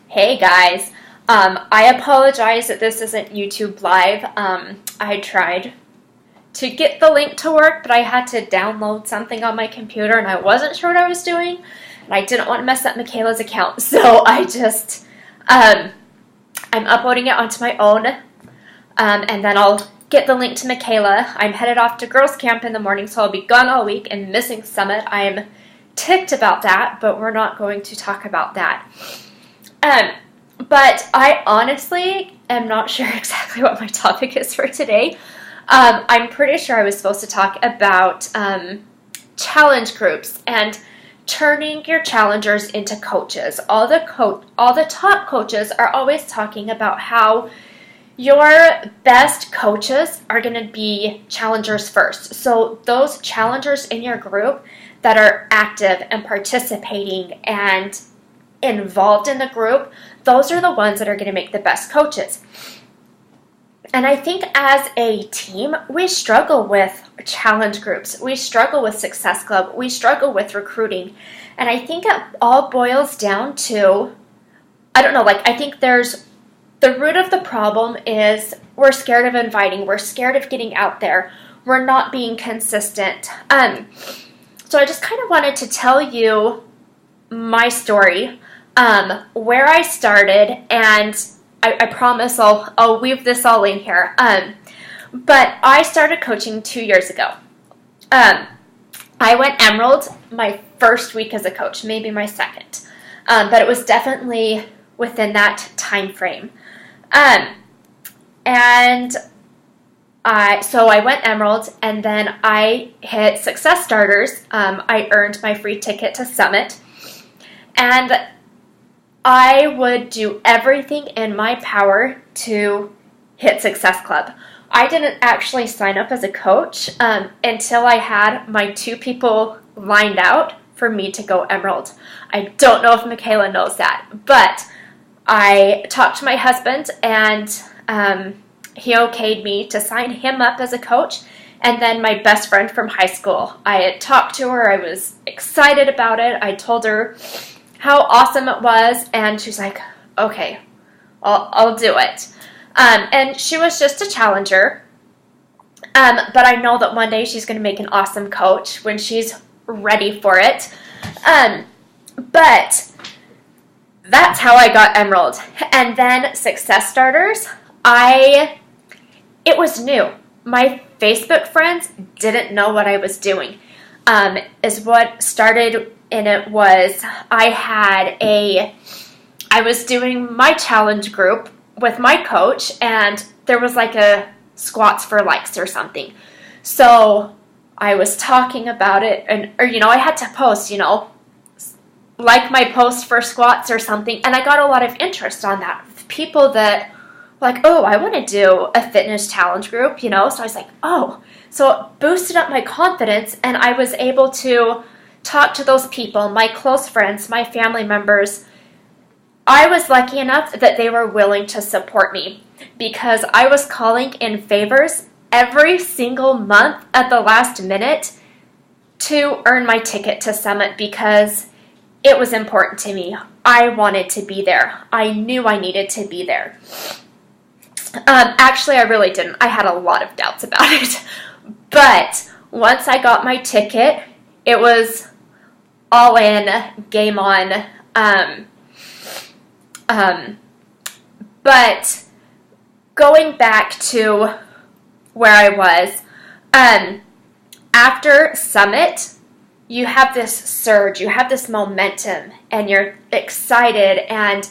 Hey guys, I apologize that this isn't YouTube Live. I tried to get the link to work, but I had to download something on my computer and I wasn't sure what I was doing, and I didn't want to mess up Michaela's account, so I'm uploading it onto my own, and then I'll get the link to Michaela. I'm headed off to girls' camp in the morning, so I'll be gone all week and missing Summit. I'm ticked about that, but we're not going to talk about that. But I honestly am not sure exactly what my topic is for today. I'm pretty sure I was supposed to talk about challenge groups and turning your challengers into coaches. All the top coaches are always talking about how your best coaches are going to be challengers first. So those challengers in your group that are active and participating and involved in the group, those are the ones that are going to make the best coaches. And I think as a team, we struggle with challenge groups. We struggle with Success Club. We struggle with recruiting. And I think it all boils down to, I think there's the root of the problem is we're scared of inviting. We're scared of getting out there. We're not being consistent. So I just kind of wanted to tell you my story, where I started, and I promise I'll weave this all in here. But I started coaching 2 years ago. I went Emerald my first week as a coach, maybe my second, but it was definitely within that time frame. So I went Emerald, and then I hit Success Starters. I earned my free ticket to Summit, and I would do everything in my power to hit Success Club. I didn't actually sign up as a coach until I had my 2 people lined out for me to go Emerald. I don't know if Michaela knows that, but I talked to my husband, and he okayed me to sign him up as a coach. And then my best friend from high school, I had talked to her. I was excited about it. I told her how awesome it was, and she's like, okay, I'll do it. And she was just a challenger, but I know that one day she's going to make an awesome coach when she's ready for it. But that's how I got Emerald. And then Success Starters, it was new. My Facebook friends didn't know what I was doing. Is what started in it was I was doing my challenge group with my coach, and there was like a squats for likes or something. So I was talking about it, I had to post, like my post for squats or something, and I got a lot of interest on that. People that like, oh, I want to do a fitness challenge group, so I was like, oh. So it boosted up my confidence, and I was able to talk to those people, my close friends, my family members. I was lucky enough that they were willing to support me because I was calling in favors every single month at the last minute to earn my ticket to Summit because it was important to me. I wanted to be there. I knew I needed to be there. Actually, I really didn't. I had a lot of doubts about it. But once I got my ticket, it was all in, game on. But going back to where I was, after Summit, you have this surge, you have this momentum, and you're excited, and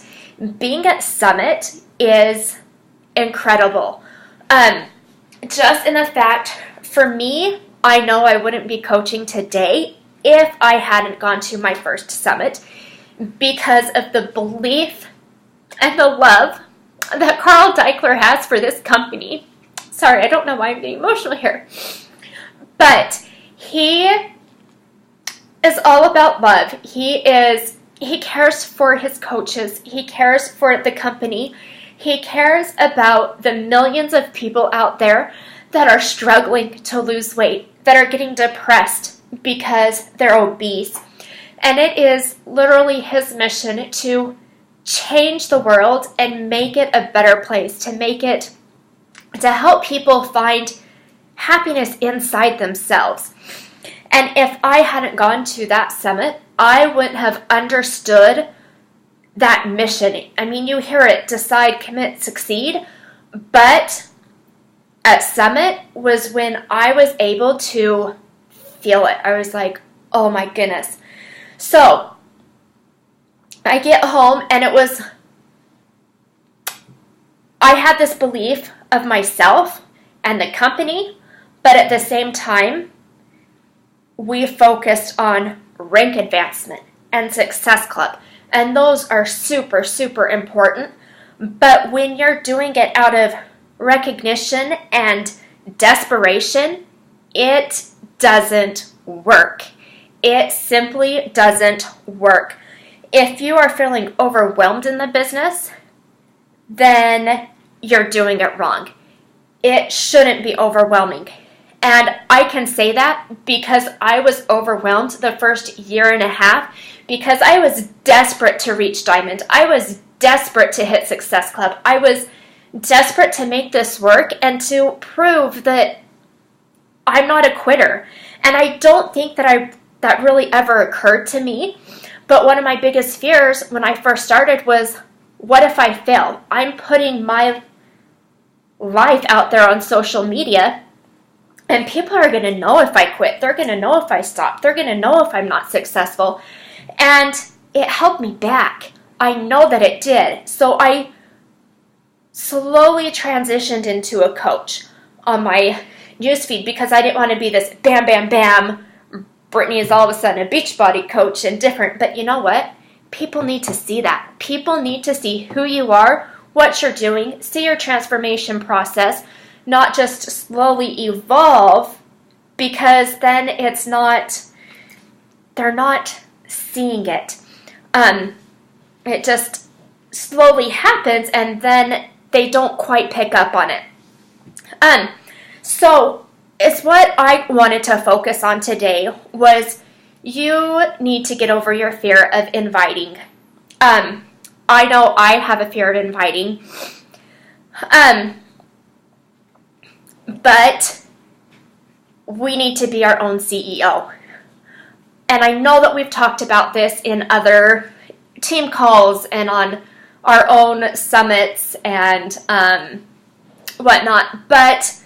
being at Summit is incredible. Just in the fact, for me, I know I wouldn't be coaching today if I hadn't gone to my first Summit because of the belief and the love that Carl Deichler has for this company. Sorry, I don't know why I'm getting emotional here. But he is all about love. He cares for his coaches. He cares for the company. He cares about the millions of people out there that are struggling to lose weight, that are getting depressed because they're obese. And it is literally his mission to change the world and make it a better place, to help people find happiness inside themselves. And if I hadn't gone to that summit, I wouldn't have understood that mission. I mean, you hear it, decide, commit, succeed, but at Summit was when I was able to feel it. I was like, oh my goodness. So I get home and I had this belief of myself and the company, but at the same time, we focused on rank advancement and Success Club. And those are super, super important. But when you're doing it out of recognition and desperation, it doesn't work. It simply doesn't work. If you are feeling overwhelmed in the business, then you're doing it wrong. It shouldn't be overwhelming. And I can say that because I was overwhelmed the first year and a half because I was desperate to reach Diamond. I was desperate to hit Success Club. I was desperate to make this work and to prove that I'm not a quitter. And I don't think that really ever occurred to me. But one of my biggest fears when I first started was, what if I fail? I'm putting my life out there on social media, and people are going to know if I quit. They're going to know if I stop. They're going to know if I'm not successful. And it held me back. I know that it did. So I slowly transitioned into a coach on my newsfeed because I didn't want to be this bam, bam, bam. Brittany is all of a sudden a Beachbody coach and different. But you know what? People need to see that. People need to see who you are, what you're doing, see your transformation process, not just slowly evolve, because then they're not seeing it. It just slowly happens and then they don't quite pick up on it. So it's what I wanted to focus on today was you need to get over your fear of inviting. I know I have a fear of inviting. But we need to be our own CEO. And I know that we've talked about this in other team calls and on our own summits and whatnot. But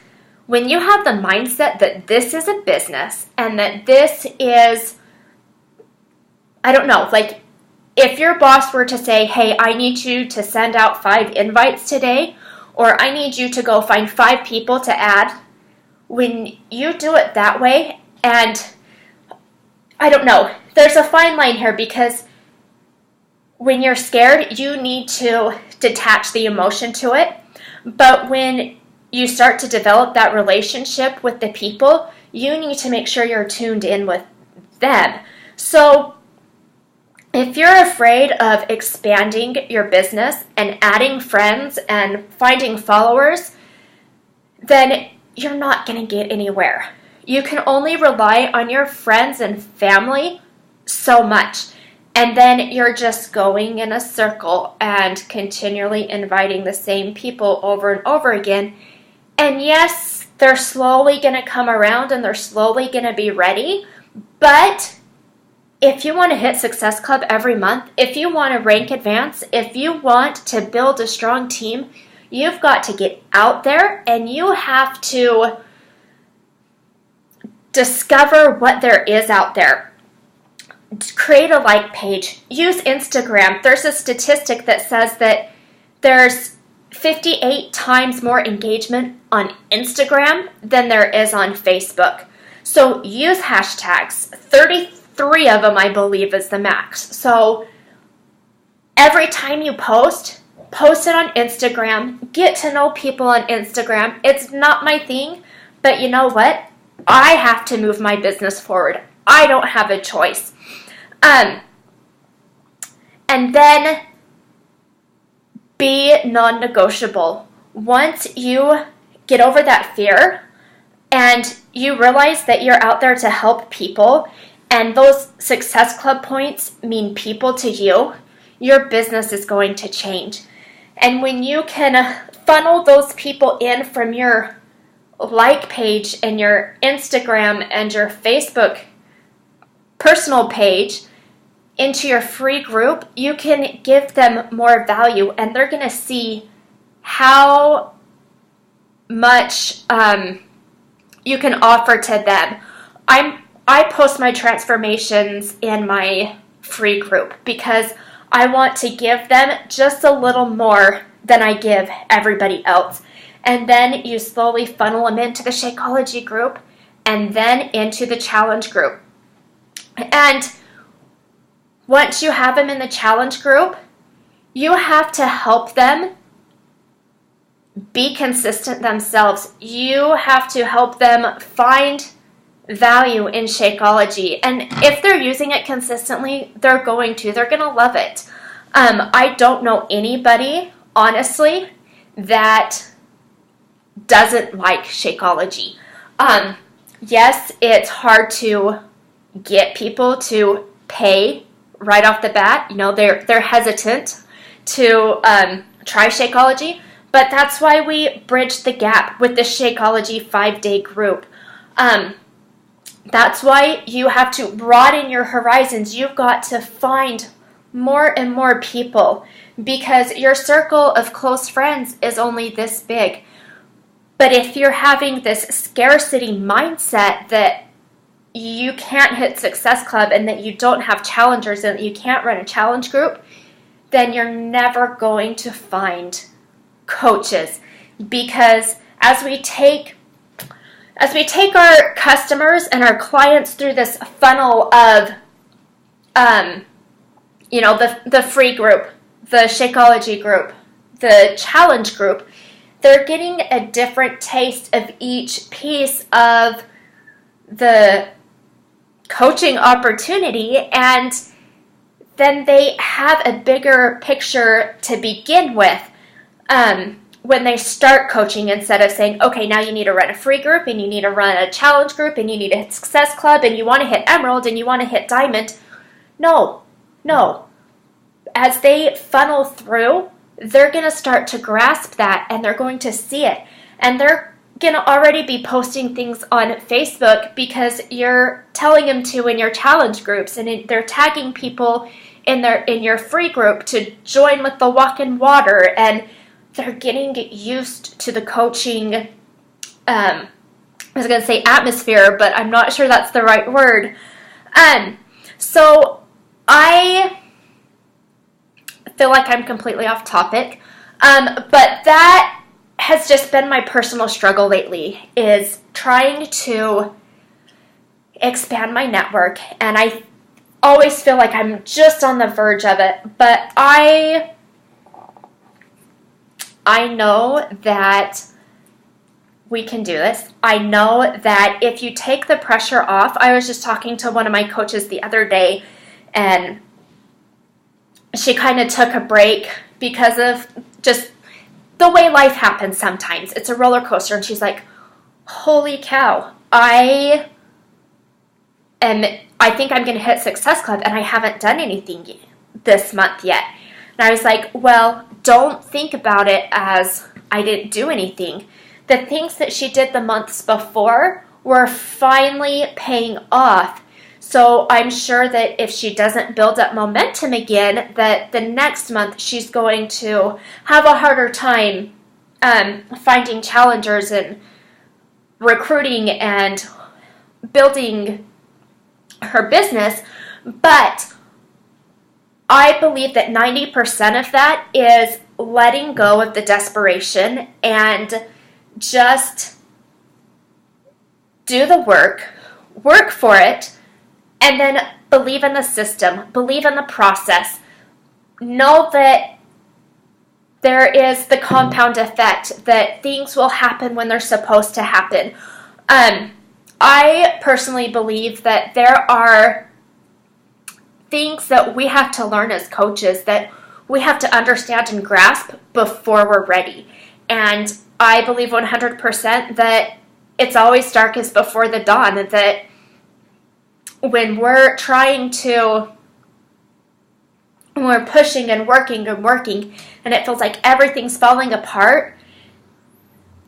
when you have the mindset that this is a business and that this is, I don't know, like if your boss were to say, hey, I need you to send out 5 invites today, or I need you to go find 5 people to add, when you do it that way, and I don't know, there's a fine line here because when you're scared, you need to detach the emotion to it. But when you start to develop that relationship with the people, you need to make sure you're tuned in with them. So if you're afraid of expanding your business and adding friends and finding followers, then you're not going to get anywhere. You can only rely on your friends and family so much. And then you're just going in a circle and continually inviting the same people over and over again. And yes, they're slowly going to come around and they're slowly going to be ready. But if you want to hit Success Club every month, if you want to rank advance, if you want to build a strong team, you've got to get out there and you have to discover what there is out there. Create a like page. Use Instagram. There's a statistic that says that there's 58 times more engagement on Instagram than there is on Facebook. So use hashtags. 33 of them, I believe, is the max. So every time you post it on Instagram. Get to know people on Instagram. It's not my thing, but you know what? I have to move my business forward. I don't have a choice. And then be non-negotiable. Once you get over that fear and you realize that you're out there to help people and those Success Club points mean people to you, your business is going to change. And when you can funnel those people in from your like page and your Instagram and your Facebook personal page into your free group, you can give them more value, and they're going to see how much you can offer to them. I post my transformations in my free group because I want to give them just a little more than I give everybody else. And then you slowly funnel them into the Shakeology group and then into the challenge group. And once you have them in the challenge group, you have to help them be consistent themselves. You have to help them find value in Shakeology. And if they're using it consistently, they're going to love it. I don't know anybody, honestly, that doesn't like Shakeology. Yes, it's hard to get people to pay right off the bat. They're hesitant to try Shakeology, but that's why we bridged the gap with the Shakeology 5-day group. That's why you have to broaden your horizons. You've got to find more and more people because your circle of close friends is only this big. But if you're having this scarcity mindset that you can't hit Success Club and that you don't have challengers and that you can't run a challenge group, then you're never going to find coaches. Because as we take our customers and our clients through this funnel of the free group, the Shakeology group, the challenge group, they're getting a different taste of each piece of the coaching opportunity, and then they have a bigger picture to begin with when they start coaching, instead of saying, okay, now you need to run a free group and you need to run a challenge group and you need to hit Success Club and you want to hit Emerald and you want to hit Diamond. No. As they funnel through, they're going to start to grasp that, and they're going to see it, and they're going to already be posting things on Facebook because you're telling them to in your challenge groups, and they're tagging people in your free group to join with the walk in water, and they're getting used to the coaching I was going to say atmosphere, but I'm not sure that's the right word. So I feel like I'm completely off topic, but that has just been my personal struggle lately, is trying to expand my network, and I always feel like I'm just on the verge of it, but I know that we can do this. I know that if you take the pressure off, I was just talking to one of my coaches the other day, and she kind of took a break because of just the way life happens sometimes. It's a roller coaster, and she's like, holy cow, I think I'm going to hit Success Club, and I haven't done anything this month yet. And I was like, well, don't think about it as I didn't do anything. The things that she did the months before were finally paying off. So I'm sure that if she doesn't build up momentum again, that the next month she's going to have a harder time finding challengers and recruiting and building her business. But I believe that 90% of that is letting go of the desperation and just do the work for it, and then believe in the system, believe in the process. Know that there is the compound effect, that things will happen when they're supposed to happen. I personally believe that there are things that we have to learn as coaches that we have to understand and grasp before we're ready. And I believe 100% that it's always darkest before the dawn, and that when we're trying to when we're pushing and working and it feels like everything's falling apart,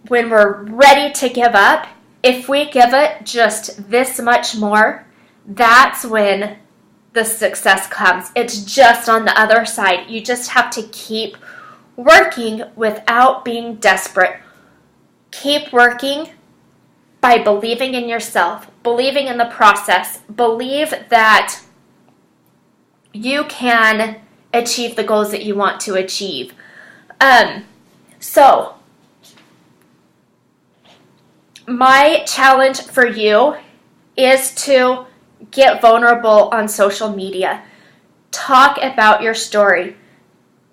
when we're ready to give up, if we give it just this much more, that's when the success comes. It's just on the other side. You just have to keep working without being desperate. Keep working by believing in yourself, believing in the process, believe that you can achieve the goals that you want to achieve. So, my challenge for you is to get vulnerable on social media. Talk about your story.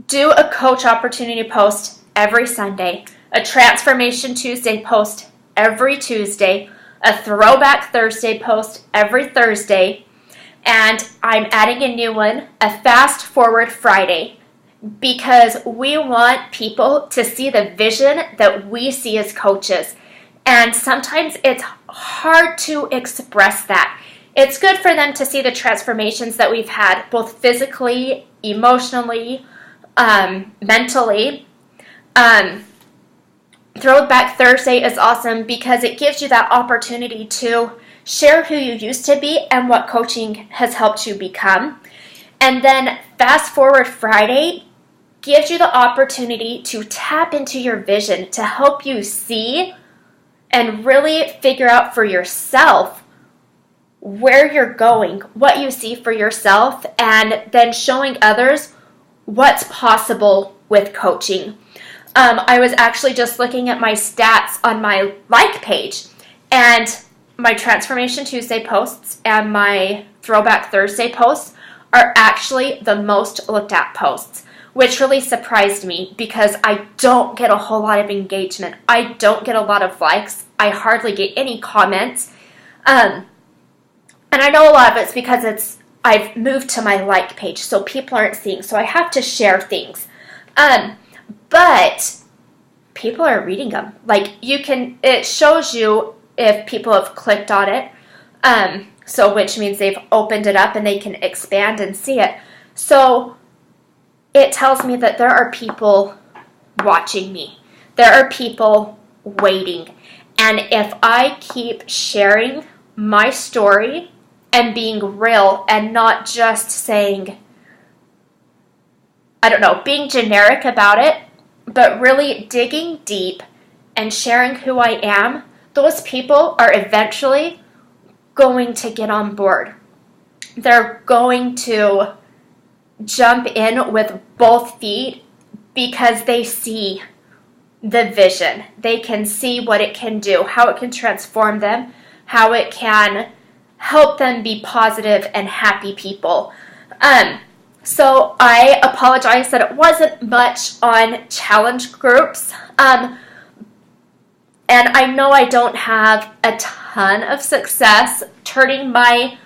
Do a coach opportunity post every Sunday, a Transformation Tuesday post every Tuesday, a Throwback Thursday post every Thursday, and I'm adding a new one, a Fast Forward Friday, because we want people to see the vision that we see as coaches. And sometimes it's hard to express that. It's good for them to see the transformations that we've had, both physically, emotionally, mentally. Throwback Thursday is awesome because it gives you that opportunity to share who you used to be and what coaching has helped you become. And then Fast Forward Friday gives you the opportunity to tap into your vision, to help you see and really figure out for yourself where you're going, what you see for yourself, and then showing others what's possible with coaching. I was actually just looking at my stats on my like page, and my Transformation Tuesday posts and my Throwback Thursday posts are actually the most looked at posts, which really surprised me because I don't get a whole lot of engagement. I don't get a lot of likes. I hardly get any comments. And I know a lot of it's because I've moved to my like page, so people aren't seeing, so I have to share things. But people are reading them. Like, it shows you if people have clicked on it, so which means they've opened it up and they can expand and see it. So it tells me that there are people watching me. There are people waiting. And if I keep sharing my story and being real and not just saying, being generic about it, but really digging deep and sharing who I am, those people are eventually going to get on board. They're going to jump in with both feet because they see the vision. They can see what it can do, how it can transform them, how it can help them be positive and happy people. So I apologize that it wasn't much on challenge groups. And I know I don't have a ton of success turning my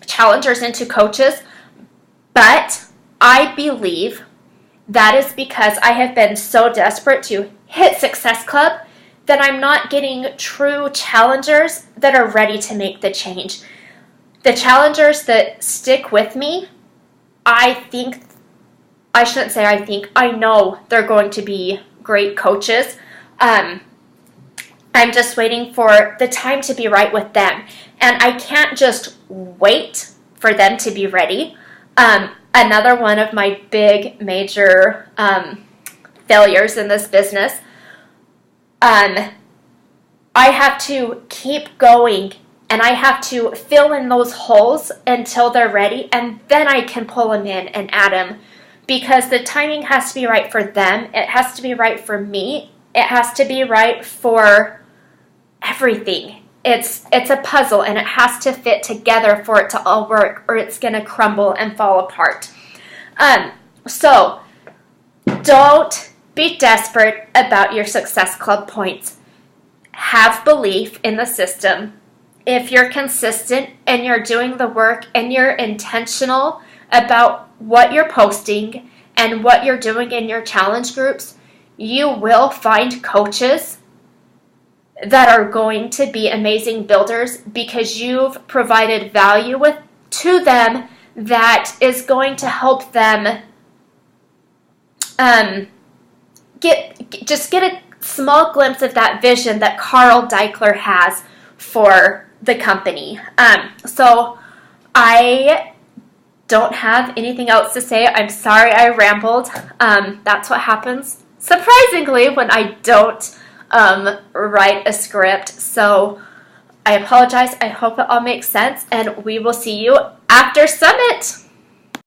challengers into coaches, but I believe that is because I have been so desperate to hit Success Club that I'm not getting true challengers that are ready to make the change. The challengers that stick with me, I know they're going to be great coaches. I'm just waiting for the time to be right with them. And I can't just wait for them to be ready. Another one of my big major failures in this business, I have to keep going and I have to fill in those holes until they're ready, and then I can pull them in and add them, because the timing has to be right for them. It has to be right for me. It has to be right for everything. It's a puzzle, and it has to fit together for it to all work, or it's going to crumble and fall apart. So don't be desperate about your Success Club points. Have belief in the system. If you're consistent and you're doing the work and you're intentional about what you're posting and what you're doing in your challenge groups, you will find coaches that are going to be amazing builders because you've provided value to them that is going to help them get a small glimpse of that vision that Carl Daikeler has for the company. So I don't have anything else to say. I'm sorry I rambled. That's what happens, surprisingly, when I don't write a script. So I apologize. I hope it all makes sense, and we will see you after Summit.